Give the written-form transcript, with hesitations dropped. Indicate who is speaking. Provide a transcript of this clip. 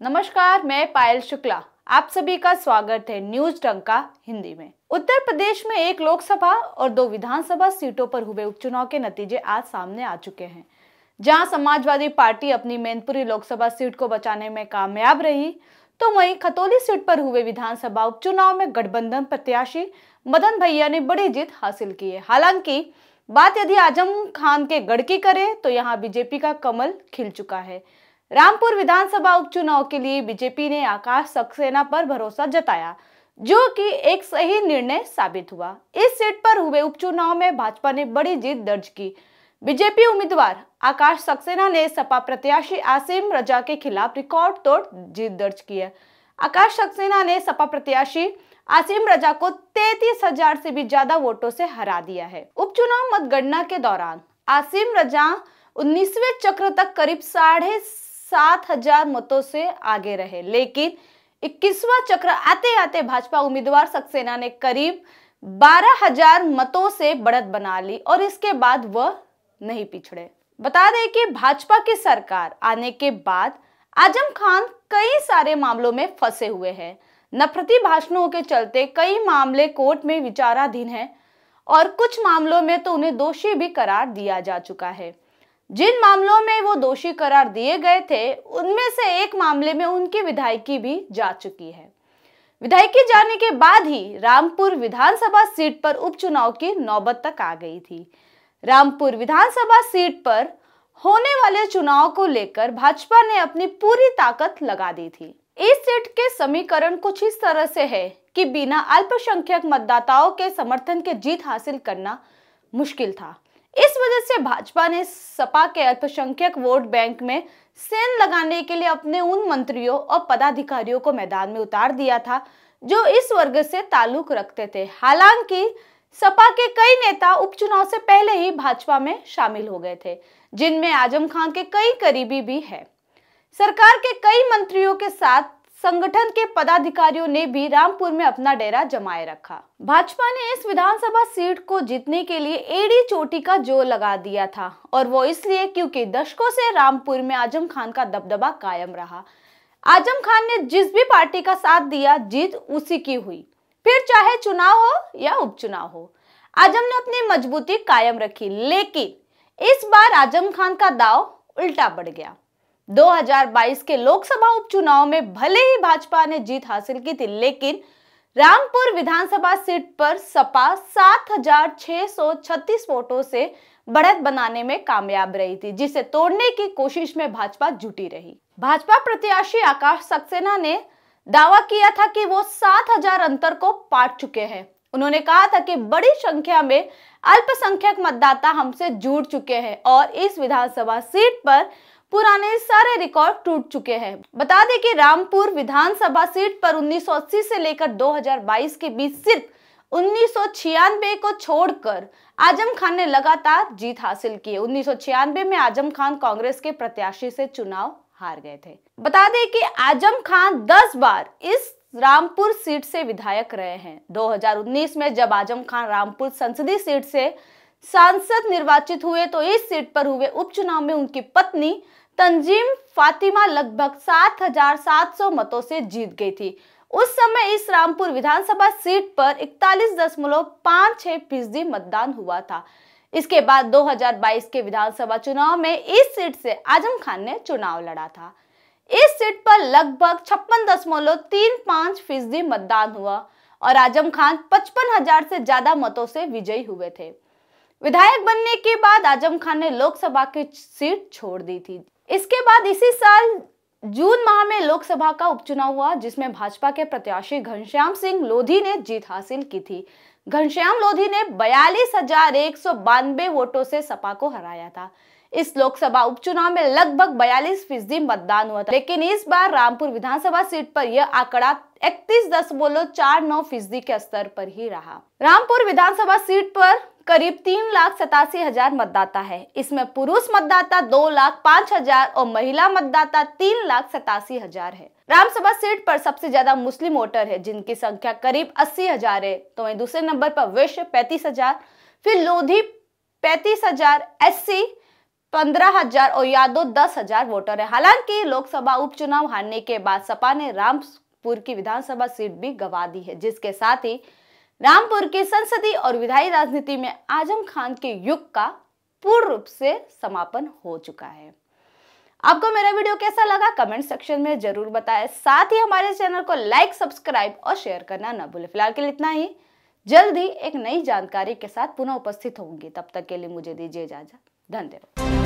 Speaker 1: नमस्कार, मैं पायल शुक्ला। आप सभी का स्वागत है न्यूज डंका हिंदी में। उत्तर प्रदेश में एक लोकसभा और 2 विधानसभा सीटों पर हुए उपचुनाव के नतीजे आज सामने आ चुके हैं। जहां समाजवादी पार्टी अपनी मैनपुरी लोकसभा सीट को बचाने में कामयाब रही, तो वहीं खतौली सीट पर हुए विधानसभा उपचुनाव में गठबंधन प्रत्याशी मदन भैया ने बड़ी जीत हासिल की है। हालांकि बात यदि आजम खान के गढ़ की करें तो यहाँ बीजेपी का कमल खिल चुका है। रामपुर विधानसभा उपचुनाव के लिए बीजेपी ने आकाश सक्सेना पर भरोसा जताया, जो कि एक सही निर्णय साबित हुआ। इस सीट पर हुए उपचुनाव में भाजपा ने बड़ी जीत दर्ज की। बीजेपी उम्मीदवार आकाश सक्सेना ने सपा प्रत्याशी आसिम रजा के खिलाफ रिकॉर्ड तोड़ जीत दर्ज की है। आकाश सक्सेना ने सपा प्रत्याशी आसिम रजा को 33,000 से भी ज्यादा वोटों से हरा दिया है। उपचुनाव मतगणना के दौरान आसिम रजा 19वें चक्र तक करीब 7,500 मतों से आगे रहे, लेकिन 21वां चक्र आते आते भाजपा उम्मीदवार सक्सेना ने करीब 12,000 मतों से बढ़त बना ली और इसके बाद वह नहीं पिछड़े। बता दें कि भाजपा की सरकार आने के बाद आजम खान कई सारे मामलों में फंसे हुए हैं। नफरती भाषणों के चलते कई मामले कोर्ट में विचाराधीन हैं और कुछ मामलों में तो उन्हें दोषी भी करार दिया जा चुका है। जिन मामलों में वो दोषी करार दिए गए थे, उनमें से एक मामले में उनकी विधायकी भी जा चुकी है। विधायकी जाने के बाद ही रामपुर विधानसभा सीट पर उपचुनाव की नौबत तक आ गई थी। रामपुर विधानसभा सीट पर होने वाले चुनाव को लेकर भाजपा ने अपनी पूरी ताकत लगा दी थी। इस सीट के समीकरण कुछ इस तरह से है कि बिना अल्पसंख्यक मतदाताओं के समर्थन के जीत हासिल करना मुश्किल था। इस वजह से भाजपा ने सपा के अल्पसंख्यक वोट बैंक में सेंध लगाने के लिए अपने उन मंत्रियों और पदाधिकारियों को मैदान में उतार दिया था जो इस वर्ग से ताल्लुक रखते थे। हालांकि सपा के कई नेता उपचुनाव से पहले ही भाजपा में शामिल हो गए थे, जिनमें आजम खान के कई करीबी भी है। सरकार के कई मंत्रियों के साथ संगठन के पदाधिकारियों ने भी रामपुर में अपना डेरा जमाए रखा। भाजपा ने इस विधानसभा सीट को जीतने के लिए एड़ी चोटी का जोर लगा दिया था, और वो इसलिए क्योंकि दशकों से रामपुर में आजम खान का दबदबा कायम रहा। आजम खान ने जिस भी पार्टी का साथ दिया, जीत उसी की हुई, फिर चाहे चुनाव हो या उपचुनाव हो। आजम ने अपनी मजबूती कायम रखी, लेकिन इस बार आजम खान का दांव उल्टा पड़ गया। 2022 के लोकसभा उपचुनाव में भले ही भाजपा ने जीत हासिल की थी, लेकिन रामपुर विधानसभा सीट पर सपा 7,636 वोटों से बढ़त बनाने में कामयाब रही थी, जिसे तोड़ने की कोशिश में भाजपा जुटी रही। भाजपा प्रत्याशी आकाश सक्सेना ने दावा किया था कि वो 7,000 अंतर को पाट चुके हैं। उन्होंने कहा था कि बड़ी संख्या में अल्पसंख्यक मतदाता हमसे जुड़ चुके हैं और इस विधानसभा सीट पर पुराने सारे रिकॉर्ड टूट चुके हैं। बता दें कि रामपुर विधानसभा सीट पर 1980 से लेकर 2022 के बीच सिर्फ 1996 को छोड़कर आजम खान ने लगातार जीत हासिल की है। 1996 में आजम खान कांग्रेस के प्रत्याशी से चुनाव हार गए थे। बता दें कि आजम खान 10 बार इस रामपुर सीट से विधायक रहे हैं। 2019 में जब आजम खान रामपुर संसदीय सीट से सांसद निर्वाचित हुए, तो इस सीट पर हुए उपचुनाव में उनकी पत्नी तंजीम फातिमा लगभग 7,700 मतों से जीत गई थी। उस समय इस रामपुर विधानसभा सीट पर 41.56% मतदान हुआ था। इसके बाद 2022 के विधानसभा चुनाव में इस सीट से आजम खान ने चुनाव लड़ा था। इस सीट पर लगभग 56.35% मतदान हुआ और आजम खान 55,000 से ज्यादा मतों से विजयी हुए थे। विधायक बनने के बाद आजम खान ने लोकसभा की सीट छोड़ दी थी। इसके बाद इसी साल जून माह में लोकसभा का उपचुनाव हुआ, जिसमें भाजपा के प्रत्याशी घनश्याम सिंह लोधी ने जीत हासिल की थी। घनश्याम लोधी ने 42,192 वोटों से सपा को हराया था। इस लोकसभा उपचुनाव में लगभग 42% मतदान हुआ था, लेकिन इस बार रामपुर विधानसभा सीट पर यह आंकड़ा 31.49% के स्तर पर ही रहा। रामपुर विधानसभा सीट पर करीब 3,87,000 मतदाता है। इसमें पुरुष मतदाता 2,05,000 और महिला मतदाता 3,87,000 है। रामसभा सीट पर सबसे ज्यादा मुस्लिम वोटर है, जिनकी संख्या करीब 80,000 है। तो वहीं दूसरे नंबर पर वैश्य 35,000, फिर लोधी 35,000, एससी 15,000 और यादव 10,000 वोटर है। हालांकि लोकसभा उपचुनाव हारने के बाद सपा ने रामपुर की विधानसभा सीट भी गंवा दी है, जिसके साथ ही रामपुर की संसदीय और विधायी राजनीति में आजम खान के युग का पूर्ण रूप से समापन हो चुका है। आपको मेरा वीडियो कैसा लगा कमेंट सेक्शन में जरूर बताएं। साथ ही हमारे चैनल को लाइक, सब्सक्राइब और शेयर करना न भूलें। फिलहाल के लिए इतना ही। जल्द ही एक नई जानकारी के साथ पुनः उपस्थित होंगी। तब तक के लिए मुझे दीजिए इजाजत। धन्यवाद।